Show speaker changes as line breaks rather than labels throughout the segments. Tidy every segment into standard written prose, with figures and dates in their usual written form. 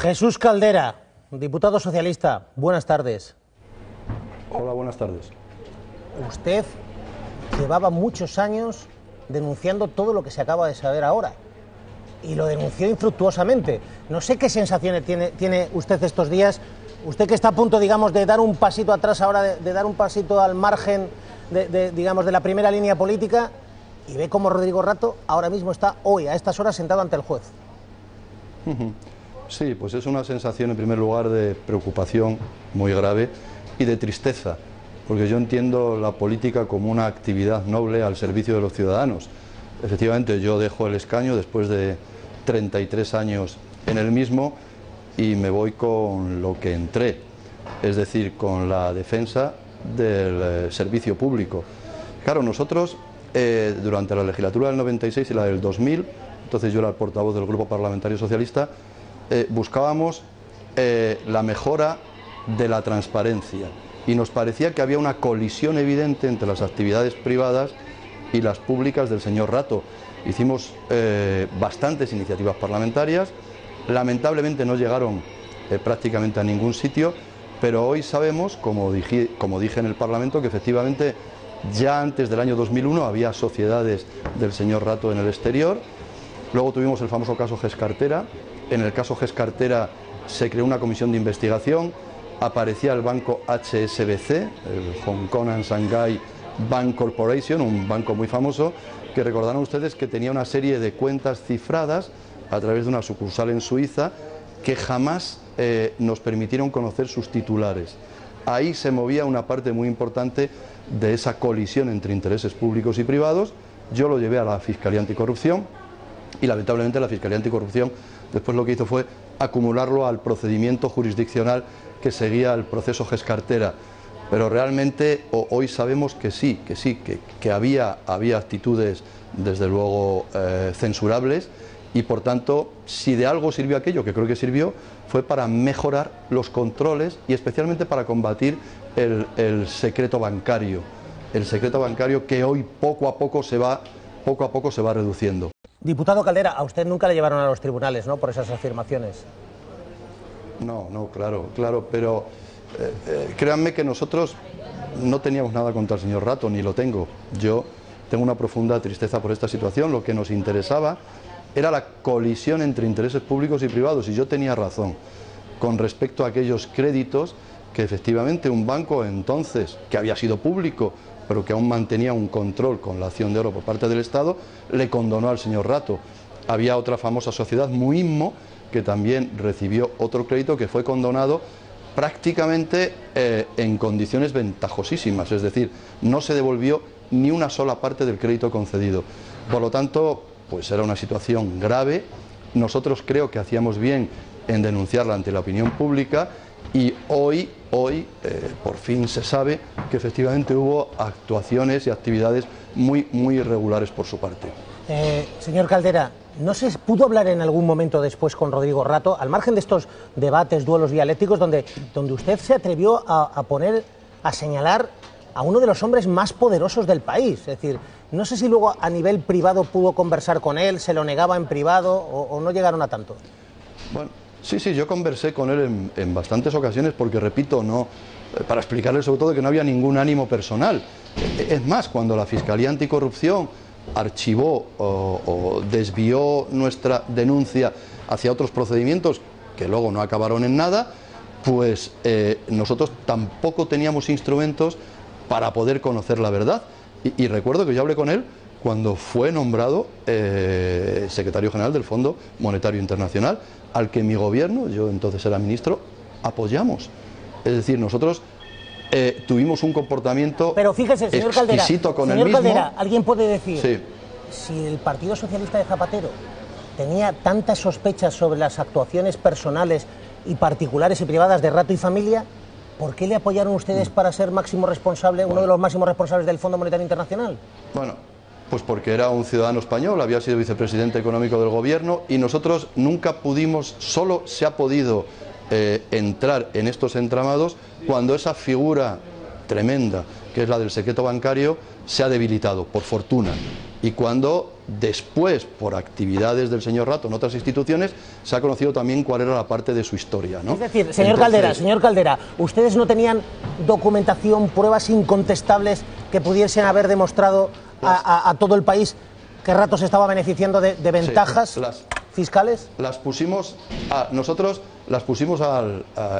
Jesús Caldera, diputado socialista, buenas tardes.
Hola, buenas tardes.
Usted llevaba muchos años denunciando todo lo que se acaba de saber ahora y lo denunció infructuosamente. No sé qué sensaciones tiene usted estos días, usted que está a punto, digamos, de dar un pasito atrás ahora, de dar un pasito al margen digamos, de la primera línea política, y ve cómo Rodrigo Rato ahora mismo está hoy, a estas horas, sentado ante el juez.
Sí, pues es una sensación en primer lugar de preocupación muy grave y de tristeza, porque yo entiendo la política como una actividad noble al servicio de los ciudadanos. Efectivamente, yo dejo el escaño después de 33 años en el mismo y me voy con lo que entré, es decir, con la defensa del servicio público. Claro, nosotros durante la legislatura del 96 y la del 2000, entonces yo era el portavoz del Grupo Parlamentario Socialista, buscábamos la mejora de la transparencia y nos parecía que había una colisión evidente entre las actividades privadas y las públicas del señor Rato. Hicimos bastantes iniciativas parlamentarias, lamentablemente no llegaron prácticamente a ningún sitio, pero hoy sabemos, como dije en el Parlamento, que efectivamente ya antes del año 2001 había sociedades del señor Rato en el exterior. Luego tuvimos el famoso caso Gescartera. En el caso Gescartera se creó una comisión de investigación, aparecía el banco HSBC, el Hong Kong and Shanghai Bank Corporation, un banco muy famoso, que recordarán ustedes que tenía una serie de cuentas cifradas a través de una sucursal en Suiza que jamás nos permitieron conocer sus titulares. Ahí se movía una parte muy importante de esa colisión entre intereses públicos y privados. Yo lo llevé a la Fiscalía Anticorrupción y lamentablemente la Fiscalía Anticorrupción después lo que hizo fue acumularlo al procedimiento jurisdiccional que seguía el proceso Gescartera. Pero realmente hoy sabemos que sí, que había actitudes desde luego censurables, y por tanto, si de algo sirvió aquello, que creo que sirvió, fue para mejorar los controles y especialmente para combatir el secreto bancario. El secreto bancario que hoy poco a poco se va reduciendo.
Diputado Caldera, a usted nunca le llevaron a los tribunales, ¿no?, por esas afirmaciones.
No, claro, pero créanme que nosotros no teníamos nada contra el señor Rato, ni lo tengo. Yo tengo una profunda tristeza por esta situación. Lo que nos interesaba era la colisión entre intereses públicos y privados, y yo tenía razón con respecto a aquellos créditos que efectivamente un banco entonces, que había sido público, pero que aún mantenía un control con la acción de oro por parte del Estado, le condonó al señor Rato. Había otra famosa sociedad, Muismo, que también recibió otro crédito que fue condonado prácticamente en condiciones ventajosísimas, es decir, no se devolvió ni una sola parte del crédito concedido. Por lo tanto, pues era una situación grave. Nosotros creo que hacíamos bien en denunciarla ante la opinión pública, y hoy por fin se sabe que efectivamente hubo actuaciones y actividades muy irregulares por su parte.
Señor Caldera, ¿no se pudo hablar en algún momento después con Rodrigo Rato, al margen de estos debates, duelos dialécticos, donde usted se atrevió a señalar a uno de los hombres más poderosos del país? Es decir, no sé si luego a nivel privado pudo conversar con él, se lo negaba en privado o no llegaron a tanto.
Bueno, sí, yo conversé con él en bastantes ocasiones, porque repito, para explicarle sobre todo que no había ningún ánimo personal. Es más, cuando la Fiscalía Anticorrupción archivó o desvió nuestra denuncia hacia otros procedimientos que luego no acabaron en nada, pues nosotros tampoco teníamos instrumentos para poder conocer la verdad. Y recuerdo que yo hablé con él cuando fue nombrado secretario general del Fondo Monetario Internacional, al que mi gobierno, yo entonces era ministro, apoyamos. Es decir, nosotros tuvimos un comportamiento
pero fíjese, señor Caldera,
exquisito con el mismo.
Caldera, alguien puede decir,
sí,
si el Partido Socialista de Zapatero tenía tantas sospechas sobre las actuaciones personales y particulares y privadas de Rato y familia, ¿por qué le apoyaron ustedes para ser máximo responsable, uno de los máximos responsables del Fondo Monetario Internacional?
Bueno, pues porque era un ciudadano español, había sido vicepresidente económico del gobierno, y nosotros nunca pudimos, solo se ha podido entrar en estos entramados cuando esa figura tremenda, que es la del secreto bancario, se ha debilitado, por fortuna. y cuando después, por actividades del señor Rato en otras instituciones, se ha conocido también cuál era la parte de su historia, ¿no?
Es decir, señor Caldera, ¿ustedes no tenían documentación, pruebas incontestables que pudiesen haber demostrado a todo el país que Rato se estaba beneficiando de ventajas fiscales?
Nosotros las pusimos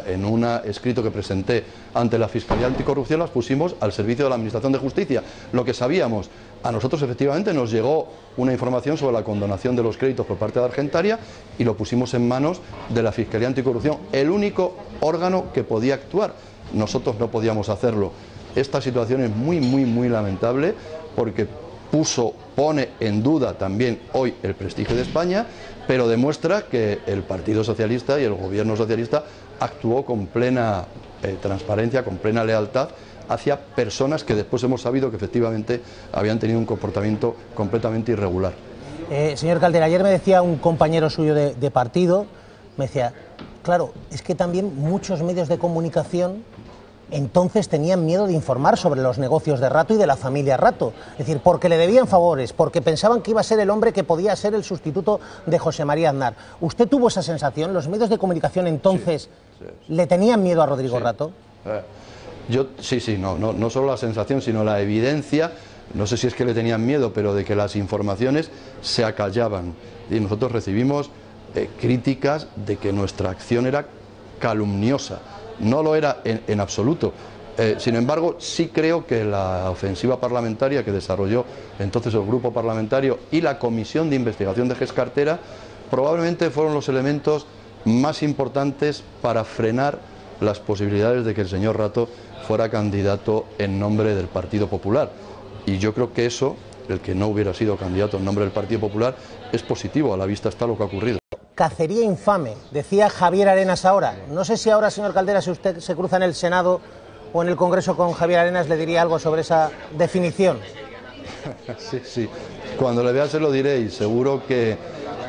en un escrito que presenté ante la Fiscalía Anticorrupción, las pusimos al servicio de la Administración de Justicia. Lo que sabíamos, a nosotros efectivamente nos llegó una información sobre la condonación de los créditos por parte de Argentaria y lo pusimos en manos de la Fiscalía Anticorrupción, el único órgano que podía actuar. Nosotros no podíamos hacerlo. Esta situación es muy lamentable porque pone en duda también hoy el prestigio de España, pero demuestra que el Partido Socialista y el Gobierno Socialista actuó con plena transparencia, con plena lealtad hacia personas que después hemos sabido que efectivamente habían tenido un comportamiento completamente irregular.
Señor Caldera, ayer me decía un compañero suyo de partido, me decía, claro, es que también muchos medios de comunicación entonces tenían miedo de informar sobre los negocios de Rato y de la familia Rato. Es decir, porque le debían favores, porque pensaban que iba a ser el hombre que podía ser el sustituto de José María Aznar. ¿Usted tuvo esa sensación? ¿Los medios de comunicación entonces le tenían miedo a Rodrigo Rato?
No solo la sensación, sino la evidencia, no sé si es que le tenían miedo, pero de que las informaciones se acallaban. Y nosotros recibimos críticas de que nuestra acción era calumniosa. No lo era en absoluto. Sin embargo, sí creo que la ofensiva parlamentaria que desarrolló entonces el grupo parlamentario y la comisión de investigación de GEScartera probablemente fueron los elementos más importantes para frenar las posibilidades de que el señor Rato fuera candidato en nombre del Partido Popular. Y yo creo que eso, el que no hubiera sido candidato en nombre del Partido Popular, es positivo, a la vista está lo que ha ocurrido.
Cacería infame, decía Javier Arenas ahora. No sé si ahora, señor Caldera, si usted se cruza en el Senado o en el Congreso con Javier Arenas, le diría algo sobre esa definición.
Sí. Cuando le vea se lo diré y seguro que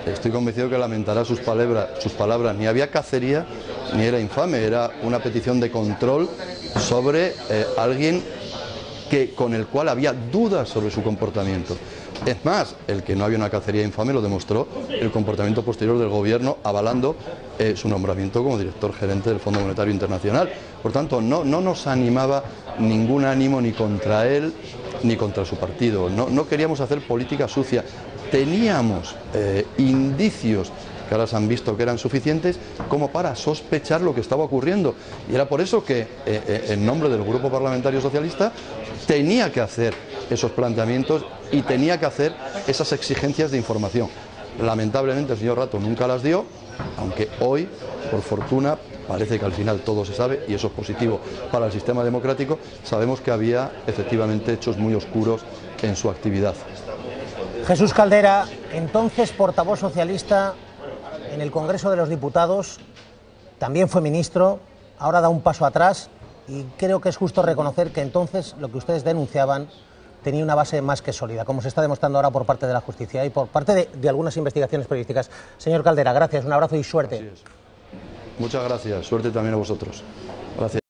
estoy convencido que lamentará sus palabras. Ni había cacería ni era infame, era una petición de control sobre alguien con el cual había dudas sobre su comportamiento. Es más, el que no había una cacería infame lo demostró el comportamiento posterior del gobierno avalando su nombramiento como director gerente del Fondo Monetario Internacional. Por tanto, no nos animaba ningún ánimo ni contra él ni contra su partido. No queríamos hacer política sucia. Teníamos indicios que ahora se han visto que eran suficientes como para sospechar lo que estaba ocurriendo. Y era por eso que, en nombre del Grupo Parlamentario Socialista, tenía que hacer esos planteamientos y tenía que hacer esas exigencias de información. Lamentablemente el señor Rato nunca las dio, aunque hoy, por fortuna, parece que al final todo se sabe y eso es positivo para el sistema democrático. Sabemos que había efectivamente hechos muy oscuros en su actividad.
Jesús Caldera, entonces portavoz socialista en el Congreso de los Diputados, también fue ministro, ahora da un paso atrás y creo que es justo reconocer que entonces lo que ustedes denunciaban tenía una base más que sólida, como se está demostrando ahora por parte de la justicia y por parte de algunas investigaciones periodísticas. Señor Caldera, gracias, un abrazo y suerte.
Así es. Muchas gracias, suerte también a vosotros. Gracias.